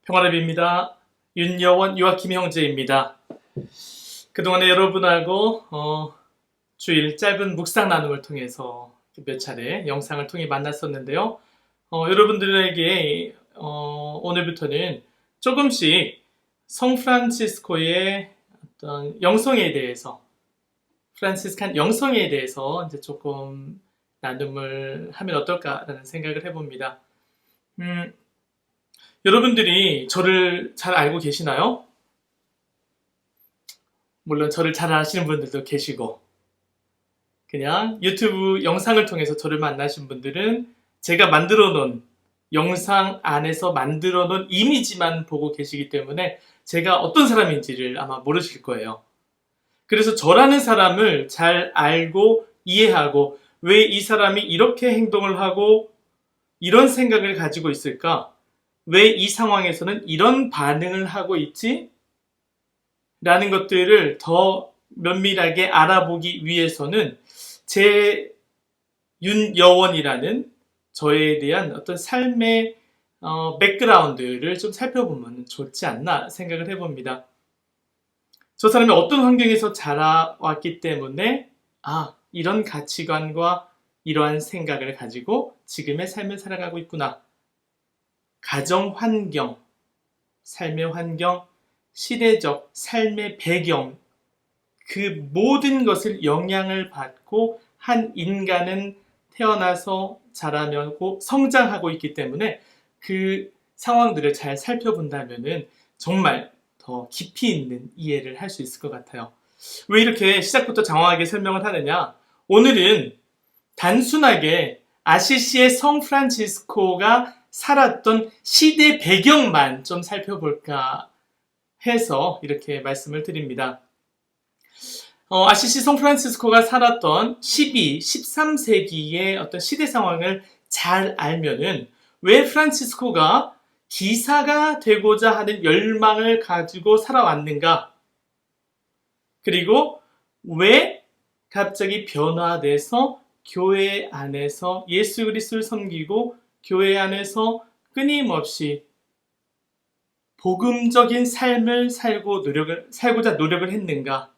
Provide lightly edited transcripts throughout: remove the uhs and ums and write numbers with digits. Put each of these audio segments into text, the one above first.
평화랩입니다. 윤여원, 요아킴 형제입니다. 그동안에 여러분하고 주일 짧은 묵상 나눔을 통해서 몇 차례 영상을 통해 만났었는데요. 여러분들에게 오늘부터는 조금씩 성프란치스코의 어떤 영성에 대해서, 프란시스칸 영성에 대해서 이제 조금 나눔을 하면 어떨까라는 생각을 해봅니다. 여러분들이 저를 잘 알고 계시나요? 물론 저를 잘 아시는 분들도 계시고, 그냥 유튜브 영상을 통해서 저를 만나신 분들은 제가 만들어 놓은 영상 안에서 만들어 놓은 이미지만 보고 계시기 때문에 제가 어떤 사람인지를 아마 모르실 거예요. 그래서 저라는 사람을 잘 알고 이해하고, 왜 이 사람이 이렇게 행동을 하고 이런 생각을 가지고 있을까? 왜 이 상황에서는 이런 반응을 하고 있지? 라는 것들을 더 면밀하게 알아보기 위해서는 제 윤여원이라는 저에 대한 어떤 삶의 백그라운드를 좀 살펴보면 좋지 않나 생각을 해봅니다. 저 사람이 어떤 환경에서 자라왔기 때문에 이런 가치관과 이러한 생각을 가지고 지금의 삶을 살아가고 있구나. 가정 환경, 삶의 환경, 시대적 삶의 배경, 그 모든 것을 영향을 받고 한 인간은 태어나서 자라면고 성장하고 있기 때문에 그 상황들을 잘 살펴본다면은 정말 더 깊이 있는 이해를 할 수 있을 것 같아요. 왜 이렇게 시작부터 장황하게 설명을 하느냐? 오늘은 단순하게 아시시의 성 프란치스코가 살았던 시대 배경만 좀 살펴볼까 해서 이렇게 말씀을 드립니다. 아시시 성 프란치스코가 살았던 12, 13세기의 어떤 시대 상황을 잘 알면은 왜 프란치스코가 기사가 되고자 하는 열망을 가지고 살아왔는가? 그리고 왜 갑자기 변화돼서 교회 안에서 예수 그리스도를 섬기고 교회 안에서 끊임없이 복음적인 삶을 살고자 노력을 했는가?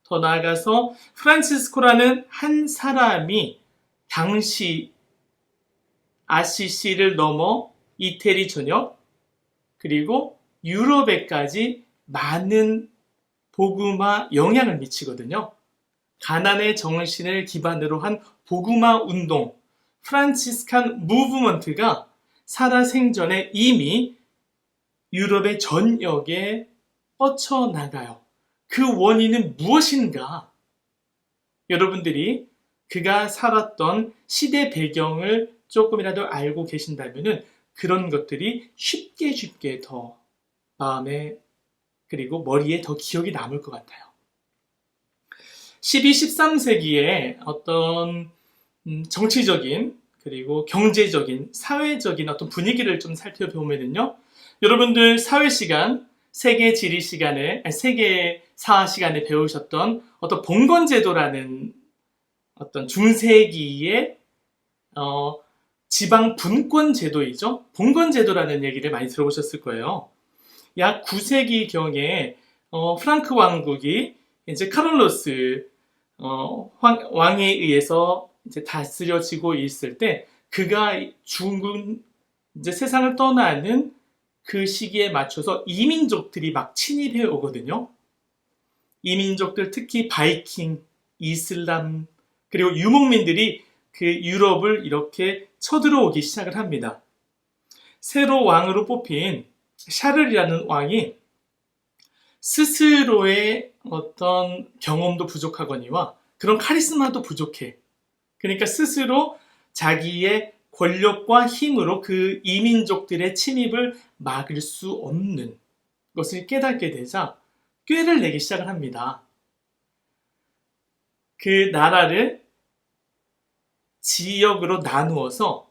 더 나아가서 프란치스코라는 한 사람이 당시 아시시를 넘어 이태리 전역 그리고 유럽에까지 많은 복음화 영향을 미치거든요. 가난의 정신을 기반으로 한 복음화 운동, 프란치스칸 무브먼트가 살아생전에 이미 유럽의 전역에 뻗쳐나가요. 그 원인은 무엇인가? 여러분들이 그가 살았던 시대 배경을 조금이라도 알고 계신다면 그런 것들이 쉽게 더 마음에 그리고 머리에 더 기억이 남을 것 같아요. 12, 13세기에 어떤 정치적인 그리고 경제적인 사회적인 어떤 분위기를 좀 살펴보면요. 여러분들 사회 시간, 세계 지리 시간에, 세계사 시간에 배우셨던 어떤 봉건제도라는 어떤 중세기의 지방 분권 제도이죠. 봉건제도라는 얘기를 많이 들어보셨을 거예요. 약 9세기 경에 프랑크 왕국이 이제 카를로스 왕에 의해서 이제 다스려지고 있을 때 그가 이제 세상을 떠나는 그 시기에 맞춰서 이민족들이 막 침입해 오거든요. 이민족들 특히 바이킹, 이슬람 그리고 유목민들이 그 유럽을 이렇게 쳐들어오기 시작을 합니다. 새로 왕으로 뽑힌 샤를이라는 왕이 스스로의 어떤 경험도 부족하거니와 그런 카리스마도 부족해. 그러니까 스스로 자기의 권력과 힘으로 그 이민족들의 침입을 막을 수 없는 것을 깨닫게 되자 꾀를 내기 시작을 합니다. 그 나라를 지역으로 나누어서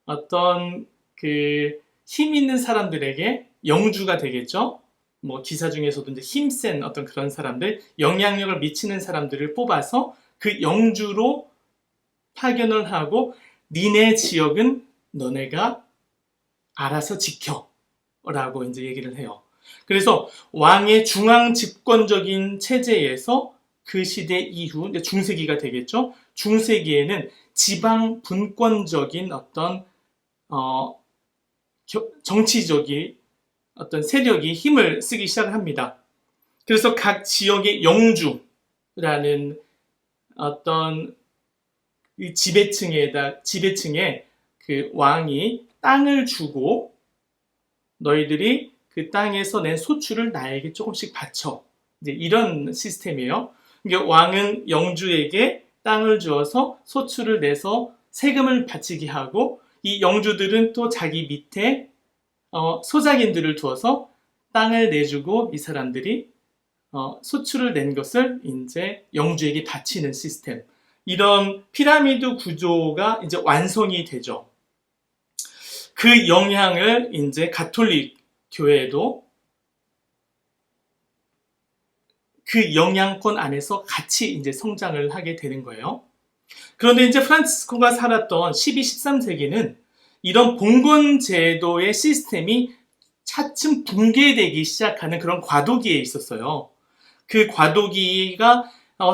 어떤 그 힘 있는 사람들에게 영주가 되겠죠. 뭐 기사 중에서도 이제 힘센 어떤 그런 사람들, 영향력을 미치는 사람들을 뽑아서 그 영주로 파견을 하고 니네 지역은 너네가 알아서 지켜. 라고 이제 얘기를 해요. 그래서 왕의 중앙 집권적인 체제에서 그 시대 이후, 이제 중세기가 되겠죠. 중세기에는 지방 분권적인 어떤, 정치적인 어떤 세력이 힘을 쓰기 시작을 합니다. 그래서 각 지역의 영주라는 어떤 지배층에 그 왕이 땅을 주고 너희들이 그 땅에서 낸 소출을 나에게 조금씩 바쳐. 이제 이런 시스템이에요. 그러니까 왕은 영주에게 땅을 주어서 소출을 내서 세금을 바치게 하고 이 영주들은 또 자기 밑에 소작인들을 두어서 땅을 내주고 이 사람들이 소출을 낸 것을 이제 영주에게 바치는 시스템. 이런 피라미드 구조가 이제 완성이 되죠. 그 영향을 이제 가톨릭 교회도 그 영향권 안에서 같이 이제 성장을 하게 되는 거예요. 그런데 이제 프란치스코가 살았던 12, 13세기는 이런 봉건 제도의 시스템이 차츰 붕괴되기 시작하는 그런 과도기에 있었어요. 그 과도기가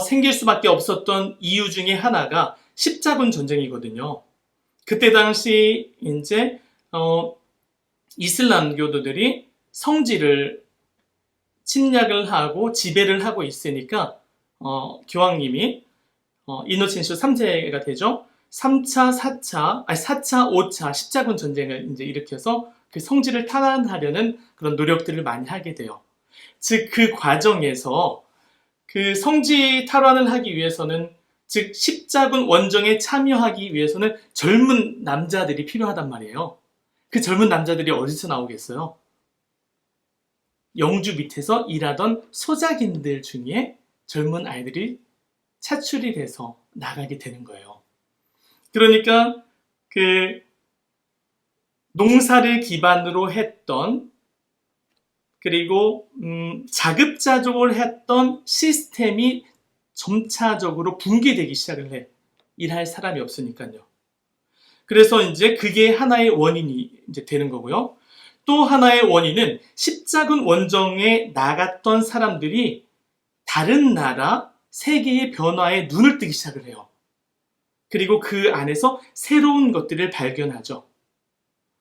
생길 수밖에 없었던 이유 중에 하나가 십자군 전쟁이거든요. 그때 당시 이제 이슬람교도들이 성지를 침략을 하고 지배를 하고 있으니까 교황님이 이노첸시오 3세가 되죠. 3차, 4차, 5차 십자군 전쟁을 이제 일으켜서 그 성지를 탈환하려는 그런 노력들을 많이 하게 돼요. 즉, 그 과정에서 그 성지 탈환을 하기 위해서는, 즉, 십자군 원정에 참여하기 위해서는 젊은 남자들이 필요하단 말이에요. 그 젊은 남자들이 어디서 나오겠어요? 영주 밑에서 일하던 소작인들 중에 젊은 아이들이 차출이 돼서 나가게 되는 거예요. 그러니까 그 농사를 기반으로 했던, 그리고 자급자족을 했던 시스템이 점차적으로 붕괴되기 시작을 해. 일할 사람이 없으니까요. 그래서 이제 그게 하나의 원인이 이제 되는 거고요. 또 하나의 원인은 십자군 원정에 나갔던 사람들이 다른 나라, 세계의 변화에 눈을 뜨기 시작을 해요. 그리고 그 안에서 새로운 것들을 발견하죠.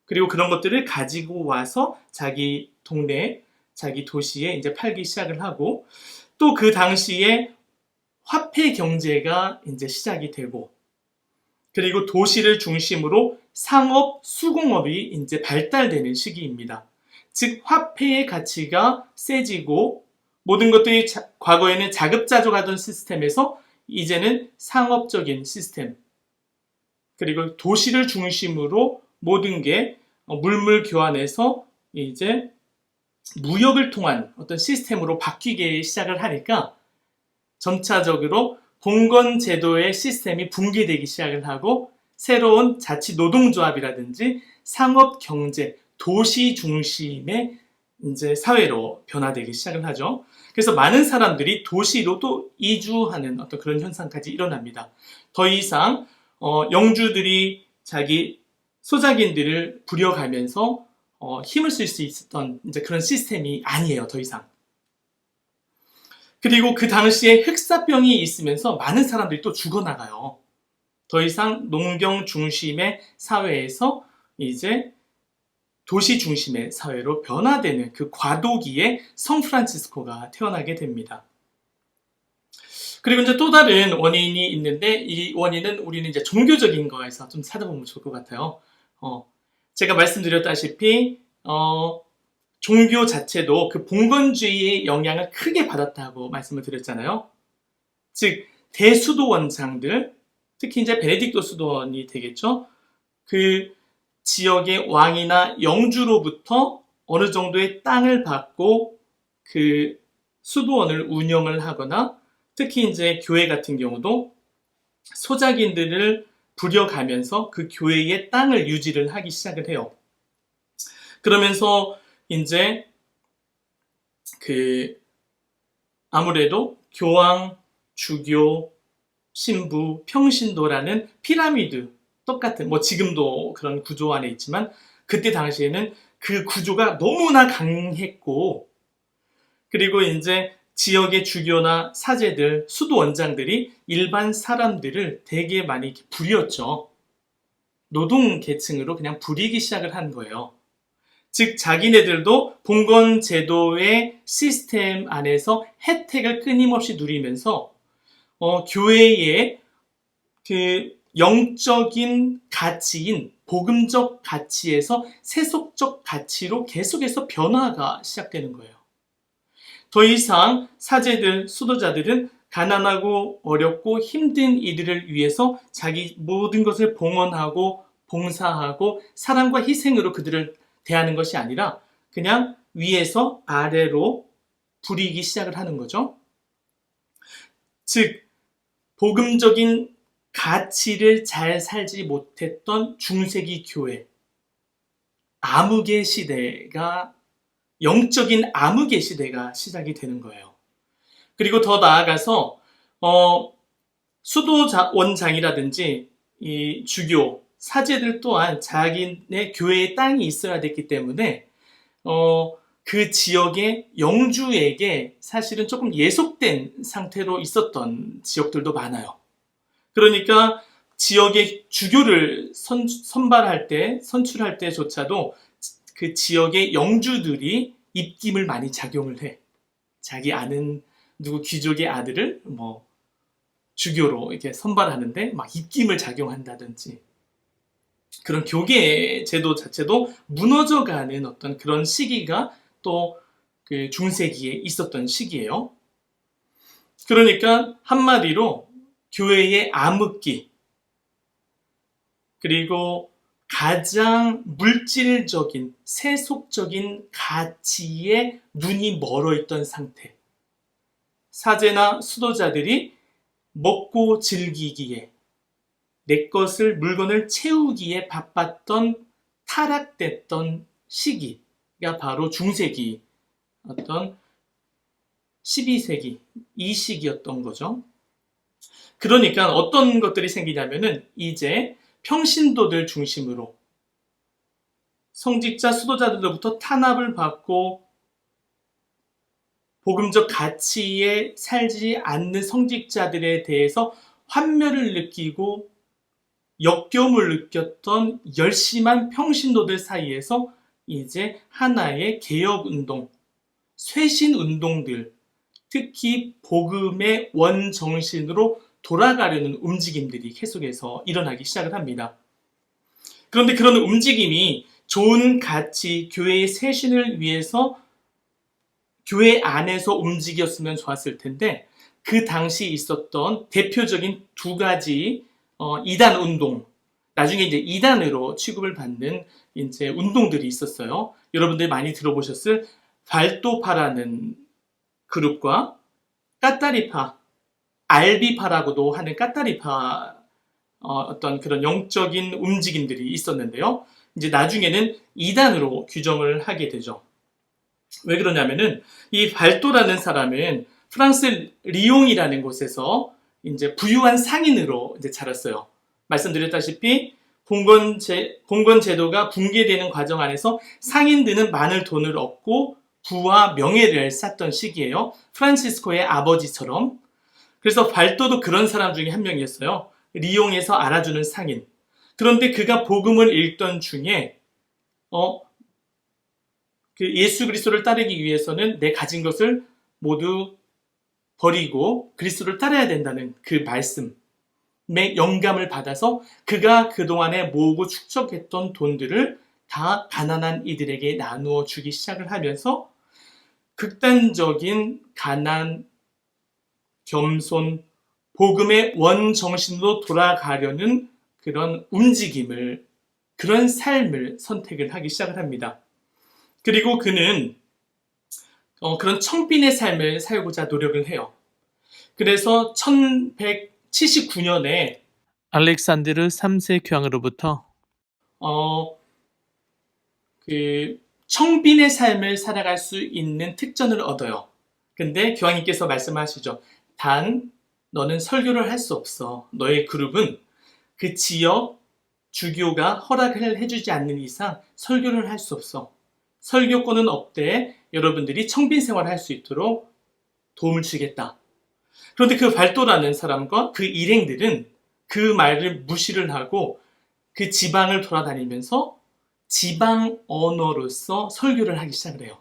그리고 그런 것들을 가지고 와서 자기 동네, 자기 도시에 이제 팔기 시작을 하고, 또 그 당시에 화폐 경제가 이제 시작이 되고, 그리고 도시를 중심으로 상업, 수공업이 이제 발달되는 시기입니다. 즉, 화폐의 가치가 세지고 모든 것들이 과거에는 자급자족하던 시스템에서 이제는 상업적인 시스템, 그리고 도시를 중심으로 모든 게 물물 교환해서 이제 무역을 통한 어떤 시스템으로 바뀌기 시작을 하니까 점차적으로 봉건 제도의 시스템이 붕괴되기 시작을 하고 새로운 자치 노동조합이라든지 상업 경제, 도시 중심의 이제 사회로 변화되기 시작을 하죠. 그래서 많은 사람들이 도시로 또 이주하는 어떤 그런 현상까지 일어납니다. 더 이상 영주들이 자기 소작인들을 부려가면서 힘을 쓸 수 있었던 이제 그런 시스템이 아니에요, 더 이상. 그리고 그 당시에 흑사병이 있으면서 많은 사람들이 또 죽어나가요. 더 이상 농경 중심의 사회에서 이제 도시 중심의 사회로 변화되는 그 과도기에 성프란치스코가 태어나게 됩니다. 그리고 이제 또 다른 원인이 있는데 이 원인은 우리는 이제 종교적인 거에서 좀 찾아보면 좋을 것 같아요. 제가 말씀드렸다시피 종교 자체도 그 봉건주의의 영향을 크게 받았다고 말씀을 드렸잖아요. 즉 대수도 원장들, 특히 이제 베네딕토 수도원이 되겠죠. 그 지역의 왕이나 영주로부터 어느 정도의 땅을 받고 그 수도원을 운영을 하거나, 특히 이제 교회 같은 경우도 소작인들을 부려가면서 그 교회의 땅을 유지를 하기 시작을 해요. 그러면서 이제 아무래도 교황, 주교, 신부, 평신도라는 피라미드, 똑같은 지금도 그런 구조 안에 있지만 그때 당시에는 그 구조가 너무나 강했고, 그리고 이제 지역의 주교나 사제들, 수도 원장들이 일반 사람들을 되게 많이 이렇게 부렸죠. 노동 계층으로 그냥 부리기 시작을 한 거예요. 즉 자기네들도 봉건 제도의 시스템 안에서 혜택을 끊임없이 누리면서 교회의 그 영적인 가치인 복음적 가치에서 세속적 가치로 계속해서 변화가 시작되는 거예요. 더 이상 사제들, 수도자들은 가난하고 어렵고 힘든 이들을 위해서 자기 모든 것을 봉헌하고 봉사하고 사랑과 희생으로 그들을 대하는 것이 아니라 그냥 위에서 아래로 부리기 시작을 하는 거죠. 즉 복음적인 가치를 잘 살지 못했던 중세기 교회, 암흑의 시대가, 영적인 암흑의 시대가 시작이 되는 거예요. 그리고 더 나아가서 수도원장이라든지 이 주교, 사제들 또한 자기네 교회에 땅이 있어야 됐기 때문에 그 지역의 영주에게 사실은 조금 예속된 상태로 있었던 지역들도 많아요. 그러니까 지역의 주교를 선발할 때, 선출할 때조차도 그 지역의 영주들이 입김을 많이 작용을 해. 자기 아는 누구 귀족의 아들을 주교로 이렇게 선발하는데 막 입김을 작용한다든지, 그런 교계 제도 자체도 무너져가는 어떤 그런 시기가 또 그 중세기에 있었던 시기예요. 그러니까 한마디로 교회의 암흑기, 그리고 가장 물질적인 세속적인 가치에 눈이 멀어 있던 상태, 사제나 수도자들이 먹고 즐기기에, 내 것을, 물건을 채우기에 바빴던 타락됐던 시기가 바로 중세기, 어떤 12세기 이 시기였던 거죠. 그러니까 어떤 것들이 생기냐면은 이제 평신도들 중심으로 성직자 수도자들로부터 탄압을 받고 복음적 가치에 살지 않는 성직자들에 대해서 환멸을 느끼고 역겨움을 느꼈던 열심한 평신도들 사이에서 이제 하나의 개혁운동, 쇄신운동들, 특히 복음의 원정신으로 돌아가려는 움직임들이 계속해서 일어나기 시작을 합니다. 그런데 그런 움직임이 좋은 가치, 교회의 쇄신을 위해서 교회 안에서 움직였으면 좋았을 텐데, 그 당시 있었던 대표적인 두 가지 이단 운동, 나중에 이제 이단으로 취급을 받는 이제 운동들이 있었어요. 여러분들이 많이 들어보셨을 발도파라는 그룹과 까따리파, 알비파라고도 하는 까따리파, 어떤 그런 영적인 움직임들이 있었는데요. 이제 나중에는 이단으로 규정을 하게 되죠. 왜 그러냐면은 이 발도라는 사람은 프랑스 리옹이라는 곳에서 이제 부유한 상인으로 이제 자랐어요. 말씀드렸다시피 봉건 제도가 붕괴되는 과정 안에서 상인들은 많은 돈을 얻고 부와 명예를 쌓던 시기예요. 프란시스코의 아버지처럼. 그래서 발도도 그런 사람 중에 한 명이었어요. 리옹에서 알아주는 상인. 그런데 그가 복음을 읽던 중에 그 예수 그리스도를 따르기 위해서는 내 가진 것을 모두 버리고 그리스도를 따라야 된다는 그 말씀에 영감을 받아서 그가 그동안에 모으고 축적했던 돈들을 다 가난한 이들에게 나누어 주기 시작을 하면서 극단적인 가난, 겸손, 복음의 원정신으로 돌아가려는 그런 움직임을, 그런 삶을 선택을 하기 시작을 합니다. 그리고 그는 그런 청빈의 삶을 살고자 노력을 해요. 그래서 1179년에 알렉산드르 3세 교황으로부터 그 청빈의 삶을 살아갈 수 있는 특전을 얻어요. 근데 교황님께서 말씀하시죠. 단 너는 설교를 할 수 없어. 너의 그룹은 그 지역 주교가 허락을 해주지 않는 이상 설교를 할 수 없어. 설교권은 없되 여러분들이 청빈 생활을 할 수 있도록 도움을 주겠다. 그런데 그 발도라는 사람과 그 일행들은 그 말을 무시를 하고 그 지방을 돌아다니면서 지방 언어로서 설교를 하기 시작을 해요.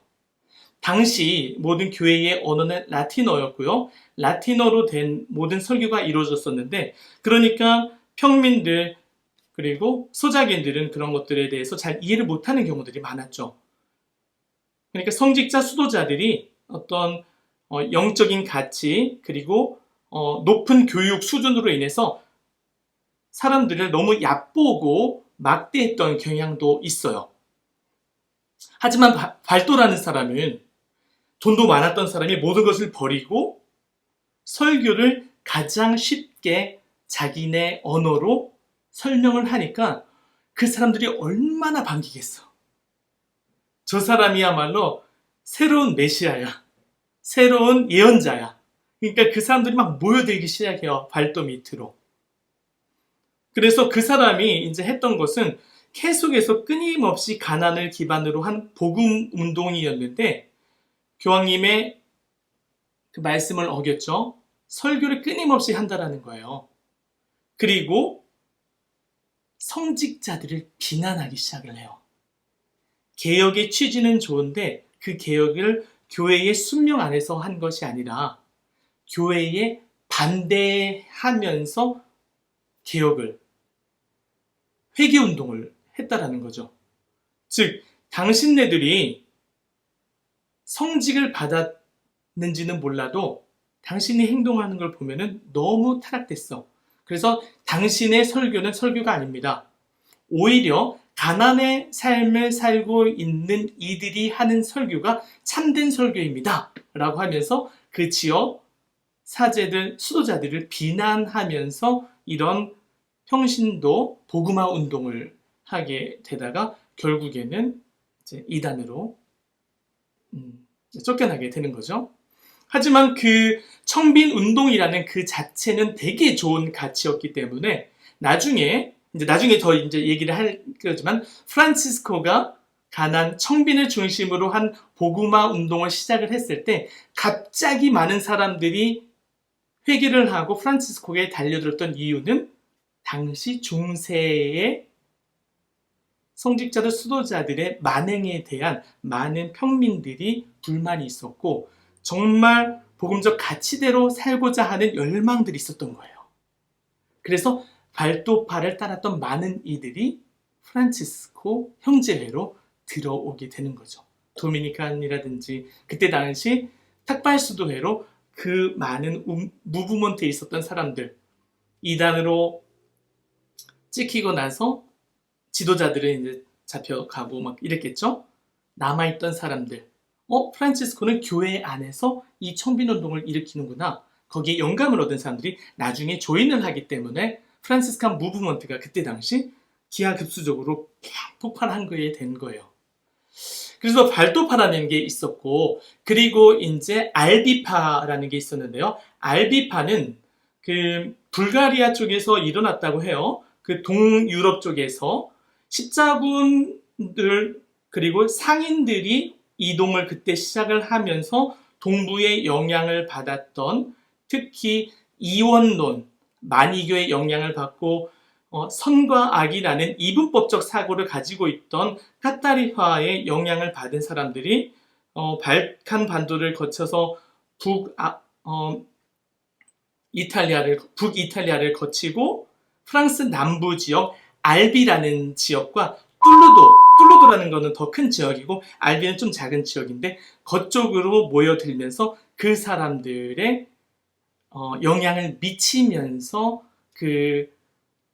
당시 모든 교회의 언어는 라틴어였고요. 라틴어로 된 모든 설교가 이루어졌었는데, 그러니까 평민들 그리고 소작인들은 그런 것들에 대해서 잘 이해를 못하는 경우들이 많았죠. 그러니까 성직자 수도자들이 어떤 영적인 가치 그리고 높은 교육 수준으로 인해서 사람들을 너무 얕보고 막대했던 경향도 있어요. 하지만 발도라는 사람은 돈도 많았던 사람이 모든 것을 버리고 설교를 가장 쉽게 자기네 언어로 설명을 하니까 그 사람들이 얼마나 반기겠어. 저 사람이야말로 새로운 메시아야. 새로운 예언자야. 그러니까 그 사람들이 막 모여들기 시작해요. 발도 밑으로. 그래서 그 사람이 이제 했던 것은 계속해서 끊임없이 가난을 기반으로 한 복음 운동이었는데, 교황님의 그 말씀을 어겼죠. 설교를 끊임없이 한다라는 거예요. 그리고 성직자들을 비난하기 시작을 해요. 개혁의 취지는 좋은데 그 개혁을 교회의 순명 안에서 한 것이 아니라 교회에 반대하면서 개혁을, 회개운동을 했다라는 거죠. 즉, 당신네들이 성직을 받았는지는 몰라도 당신이 행동하는 걸 보면은 너무 타락됐어. 그래서 당신의 설교는 설교가 아닙니다. 오히려 가난의 삶을 살고 있는 이들이 하는 설교가 참된 설교입니다. 라고 하면서 그 지역 사제들, 수도자들을 비난하면서 이런 평신도 복음화 운동을 하게 되다가 결국에는 이제 이단으로 쫓겨나게 되는 거죠. 하지만 그 청빈 운동이라는 그 자체는 되게 좋은 가치였기 때문에 나중에 더 이제 얘기를 할 거지만, 프란치스코가 가난 청빈을 중심으로 한 복음화 운동을 시작을 했을 때 갑자기 많은 사람들이 회개를 하고 프란치스코에 달려들었던 이유는 당시 중세의 성직자들, 수도자들의 만행에 대한 많은 평민들이 불만이 있었고 정말 복음적 가치대로 살고자 하는 열망들이 있었던 거예요. 그래서 발도파를 따랐던 많은 이들이 프란치스코 형제회로 들어오게 되는 거죠. 도미니칸이라든지 그때 당시 탁발수도회로 그 많은 무브먼트에 있었던 사람들, 이단으로 찍히고 나서 지도자들은 이제 잡혀가고 막 이랬겠죠. 남아있던 사람들, 프란치스코는 교회 안에서 이 청빈운동을 일으키는구나. 거기에 영감을 얻은 사람들이 나중에 조인을 하기 때문에 프란시스칸 무브먼트가 그때 당시 기하급수적으로 폭발한 거에 된 거예요. 그래서 발도파라는 게 있었고, 그리고 이제 알비파라는 게 있었는데요. 알비파는 그 불가리아 쪽에서 일어났다고 해요. 그 동유럽 쪽에서 십자군들 그리고 상인들이 이동을 그때 시작을 하면서 동부의 영향을 받았던, 특히 이원론, 만이교의 영향을 받고 선과 악이라는 이분법적 사고를 가지고 있던 카타리파의 영향을 받은 사람들이 발칸 반도를 거쳐서 북이탈리아를 거치고 프랑스 남부 지역 알비라는 지역과 툴루도라는 거는 더 큰 지역이고 알비는 좀 작은 지역인데 그쪽으로 모여들면서 그 사람들의 영향을 미치면서 그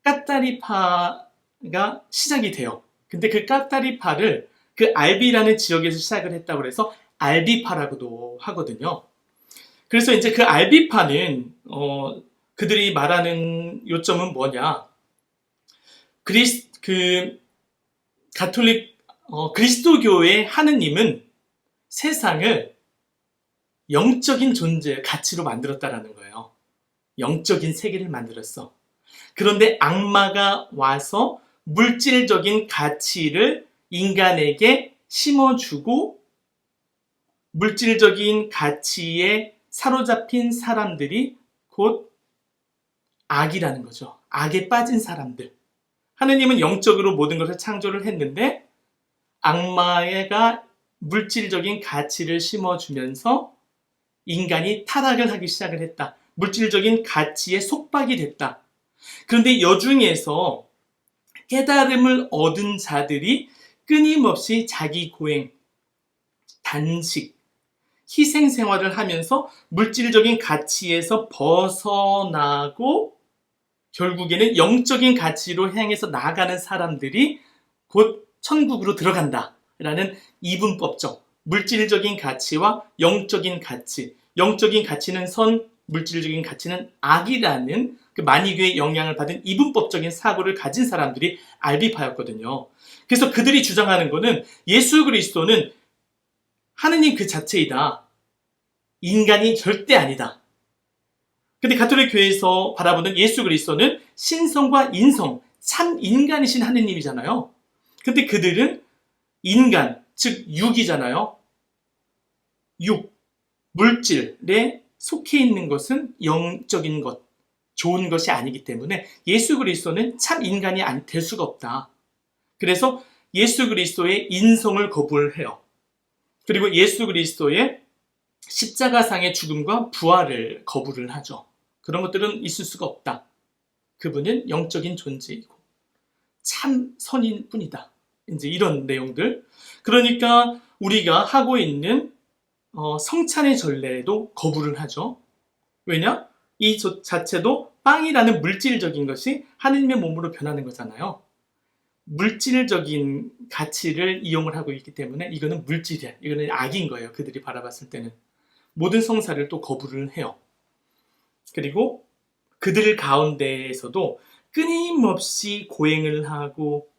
까타리파가 시작이 돼요. 근데 그 까타리파를 그 알비라는 지역에서 시작을 했다고 해서 알비파라고도 하거든요. 그래서 이제 그 알비파는 그들이 말하는 요점은 뭐냐? 그리스도교의 하느님은 세상을 영적인 존재, 가치로 만들었다라는 거예요. 영적인 세계를 만들었어. 그런데 악마가 와서 물질적인 가치를 인간에게 심어주고 물질적인 가치에 사로잡힌 사람들이 곧 악이라는 거죠. 악에 빠진 사람들. 하느님은 영적으로 모든 것을 창조를 했는데 악마가 물질적인 가치를 심어주면서 인간이 타락을 하기 시작을 했다. 물질적인 가치에 속박이 됐다. 그런데 여중에서 깨달음을 얻은 자들이 끊임없이 자기 고행, 단식, 희생 생활을 하면서 물질적인 가치에서 벗어나고 결국에는 영적인 가치로 향해서 나아가는 사람들이 곧 천국으로 들어간다라는 이분법적, 물질적인 가치와 영적인 가치, 영적인 가치는 선, 물질적인 가치는 악이라는 그 만이교의 영향을 받은 이분법적인 사고를 가진 사람들이 알비파였거든요. 그래서 그들이 주장하는 것은 예수 그리스도는 하느님 그 자체이다. 인간이 절대 아니다. 근데 가톨릭 교회에서 바라보는 예수 그리스도는 신성과 인성, 참 인간이신 하느님이잖아요. 근데 그들은 인간, 즉 육이잖아요. 육, 물질에 속해 있는 것은 영적인 것, 좋은 것이 아니기 때문에 예수 그리스도는 참 인간이 될 수가 없다. 그래서 예수 그리스도의 인성을 거부를 해요. 그리고 예수 그리스도의 십자가상의 죽음과 부활을 거부를 하죠. 그런 것들은 있을 수가 없다. 그분은 영적인 존재이고 참 선인 뿐이다. 이제 이런 내용들. 그러니까 우리가 하고 있는 성찬의 전례도 거부를 하죠. 왜냐? 이 자체도 빵이라는 물질적인 것이 하느님의 몸으로 변하는 거잖아요. 물질적인 가치를 이용을 하고 있기 때문에 이거는 물질이야. 이거는 악인 거예요. 그들이 바라봤을 때는. 모든 성사를 또 거부를 해요. 그리고 그들 가운데에서도 끊임없이 고행을 하고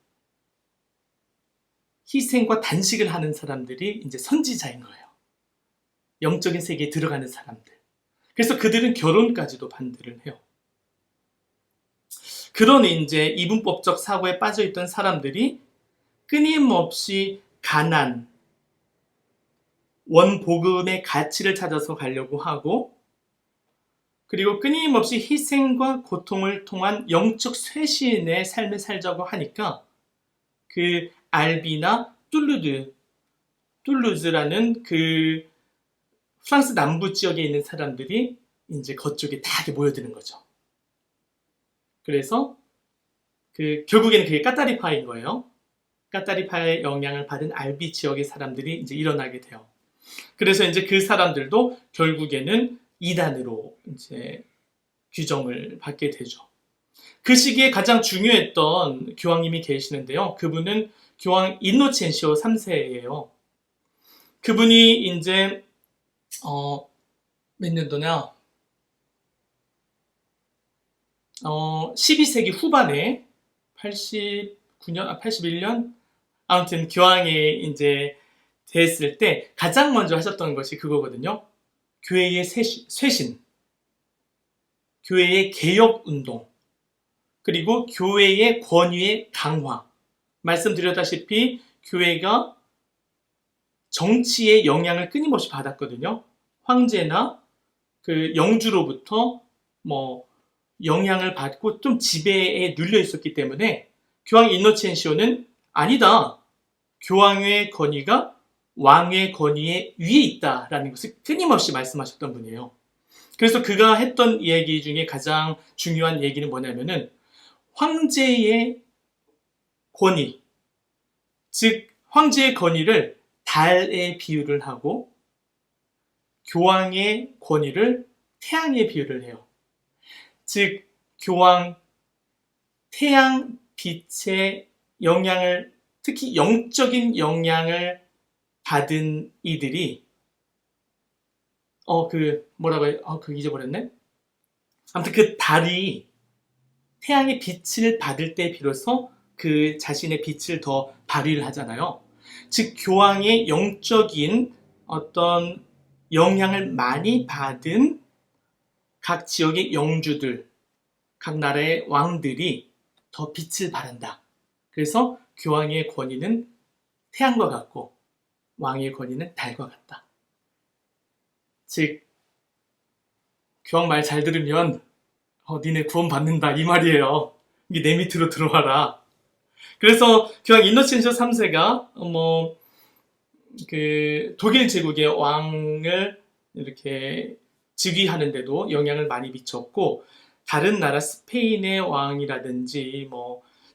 희생과 단식을 하는 사람들이 이제 선지자인 거예요. 영적인 세계에 들어가는 사람들. 그래서 그들은 결혼까지도 반대를 해요. 그런 이제 이분법적 사고에 빠져있던 사람들이 끊임없이 가난, 원복음의 가치를 찾아서 가려고 하고 그리고 끊임없이 희생과 고통을 통한 영적 쇄신의 삶을 살자고 하니까 그 알비나 툴루즈라는 그 프랑스 남부 지역에 있는 사람들이 이제 그쪽에 다 모여드는 거죠. 그래서 결국에는 그게 까타리파인 거예요. 까타리파의 영향을 받은 알비 지역의 사람들이 이제 일어나게 돼요. 그래서 이제 그 사람들도 결국에는 이단으로 이제 규정을 받게 되죠. 그 시기에 가장 중요했던 교황님이 계시는데요. 그분은 교황 인노첸시오 3세예요. 그분이 이제 몇 년도냐? 12세기 후반에 81년 아무튼 교황이 이제 됐을 때 가장 먼저 하셨던 것이 그거거든요. 교회의 쇄신, 교회의 개혁운동, 그리고 교회의 권위의 강화. 말씀드렸다시피 교회가 정치의 영향을 끊임없이 받았거든요. 황제나 그 영주로부터 영향을 받고 좀 지배에 눌려 있었기 때문에 교황 인노첸시오는 아니다. 교황의 권위가 왕의 권위에 위에 있다라는 것을 끊임없이 말씀하셨던 분이에요. 그래서 그가 했던 얘기 중에 가장 중요한 얘기는 뭐냐면은 황제의 권위, 즉 황제의 권위를 달에 비유를 하고 교황의 권위를 태양에 비유를 해요. 즉 교황, 태양 빛의 영향을 특히 영적인 영향을 받은 이들이 잊어버렸네. 아무튼 그 달이 태양의 빛을 받을 때 비로소 그 자신의 빛을 더 발휘를 하잖아요. 즉 교황의 영적인 어떤 영향을 많이 받은 각 지역의 영주들, 각 나라의 왕들이 더 빛을 발한다. 그래서 교황의 권위는 태양과 같고 왕의 권위는 달과 같다. 즉 교황 말 잘 들으면 니네 구원받는다 이 말이에요. 이게 내 밑으로 들어와라. 그래서 교황 이노첸시오 3세가 독일 제국의 왕을 이렇게 즉위하는데도 영향을 많이 미쳤고, 다른 나라 스페인의 왕이라든지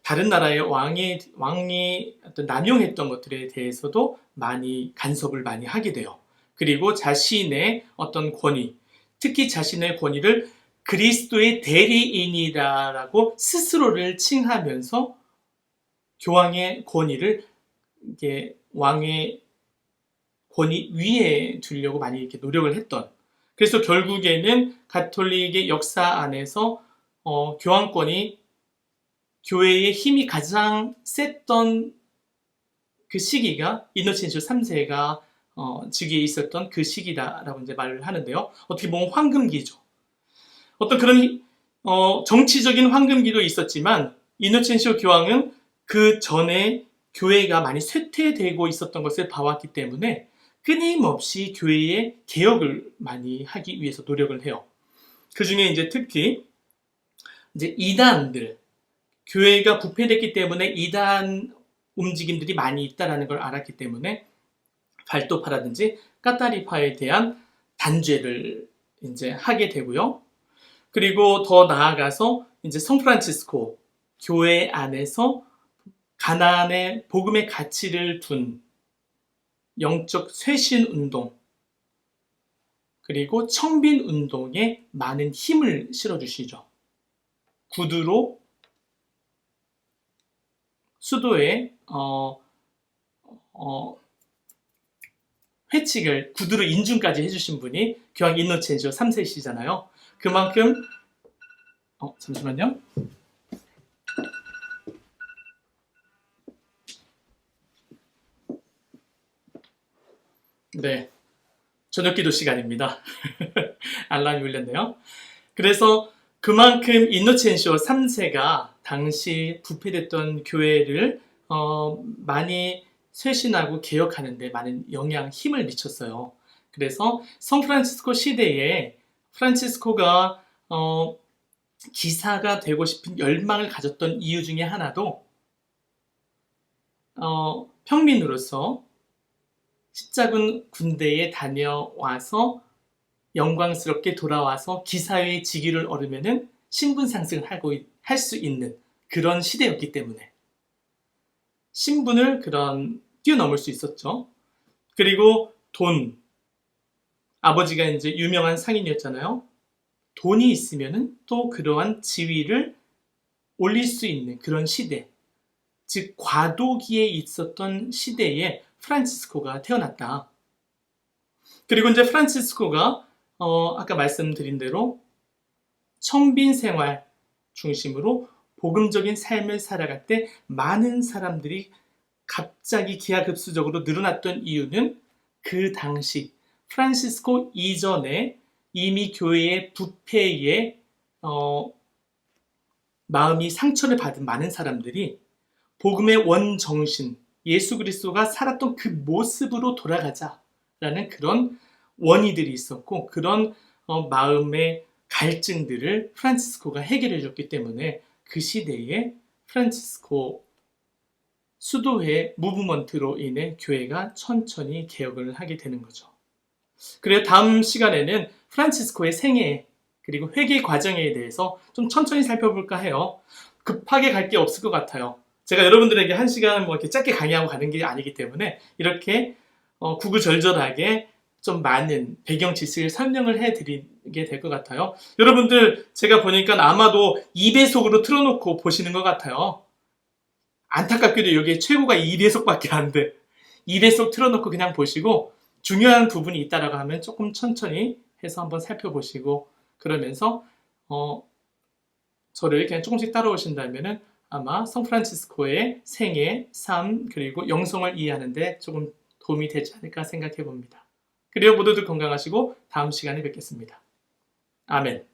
다른 나라의 왕이 어떤 남용했던 것들에 대해서도 많이 간섭을 많이 하게 돼요. 그리고 자신의 어떤 권위, 특히 자신의 권위를 그리스도의 대리인이다라고 스스로를 칭하면서 교황의 권위를 이게 왕의 권위 위에 두려고 많이 이렇게 노력을 했던. 그래서 결국에는 가톨릭의 역사 안에서 교황권이 교회의 힘이 가장 셌던 그 시기가 이노첸시오 3세가 즉위에 있었던 그 시기다라고 이제 말을 하는데요. 어떻게 보면 황금기죠. 어떤 그런 정치적인 황금기도 있었지만 이노첸시오 교황은 그 전에 교회가 많이 쇠퇴되고 있었던 것을 봐왔기 때문에 끊임없이 교회의 개혁을 많이 하기 위해서 노력을 해요. 그 중에 이제 특히 이제 이단들, 교회가 부패됐기 때문에 이단 움직임들이 많이 있다라는 걸 알았기 때문에 발도파라든지 까타리파에 대한 단죄를 이제 하게 되고요. 그리고 더 나아가서 이제 성프란치스코 교회 안에서 가난의 복음의 가치를 둔 영적 쇄신 운동, 그리고 청빈 운동에 많은 힘을 실어주시죠. 구두로 수도에 회칙을 구두로 인중까지 해주신 분이 교황 이노첸시오 3세시잖아요. 그만큼 잠시만요. 네, 저녁기도 시간입니다. 알람이 울렸네요. 그래서 그만큼 이노첸시오 3세가 당시 부패됐던 교회를 많이 쇄신하고 개혁하는 데 많은 영향, 힘을 미쳤어요. 그래서 성프란치스코 시대에 프란치스코가 기사가 되고 싶은 열망을 가졌던 이유 중에 하나도 평민으로서 십자군 군대에 다녀와서 영광스럽게 돌아와서 기사의 직위를 얻으면은 신분 상승을 할 수 있는 그런 시대였기 때문에 신분을 뛰어넘을 수 있었죠. 그리고 돈, 아버지가 이제 유명한 상인이었잖아요. 돈이 있으면은 또 그러한 지위를 올릴 수 있는 그런 시대, 즉 과도기에 있었던 시대에 프란치스코가 태어났다. 그리고 이제 프란치스코가 아까 말씀드린 대로 청빈 생활 중심으로 복음적인 삶을 살아갈 때 많은 사람들이 갑자기 기하급수적으로 늘어났던 이유는 그 당시 프란치스코 이전에 이미 교회의 부패에 마음이 상처를 받은 많은 사람들이 복음의 원정신, 예수 그리스도가 살았던 그 모습으로 돌아가자라는 그런 원의들이 있었고, 그런 마음의 갈증들을 프란치스코가 해결해 줬기 때문에 그 시대에 프란치스코 수도회 무브먼트로 인해 교회가 천천히 개혁을 하게 되는 거죠. 그래서 다음 시간에는 프란치스코의 생애 그리고 회개 과정에 대해서 좀 천천히 살펴볼까 해요. 급하게 갈 게 없을 것 같아요. 제가 여러분들에게 1시간 이렇게 짧게 강의하고 가는 게 아니기 때문에 이렇게 구구절절하게 좀 많은 배경 지식을 설명을 해드리게 될 것 같아요. 여러분들 제가 보니까 아마도 2배속으로 틀어놓고 보시는 것 같아요. 안타깝게도 여기에 최고가 2배속밖에 안 돼. 2배속 틀어놓고 그냥 보시고 중요한 부분이 있다라고 하면 조금 천천히 해서 한번 살펴보시고, 그러면서 저를 그냥 조금씩 따라오신다면은 아마 성프란치스코의 생애, 삶, 그리고 영성을 이해하는데 조금 도움이 되지 않을까 생각해 봅니다. 그리고 모두들 건강하시고 다음 시간에 뵙겠습니다. 아멘.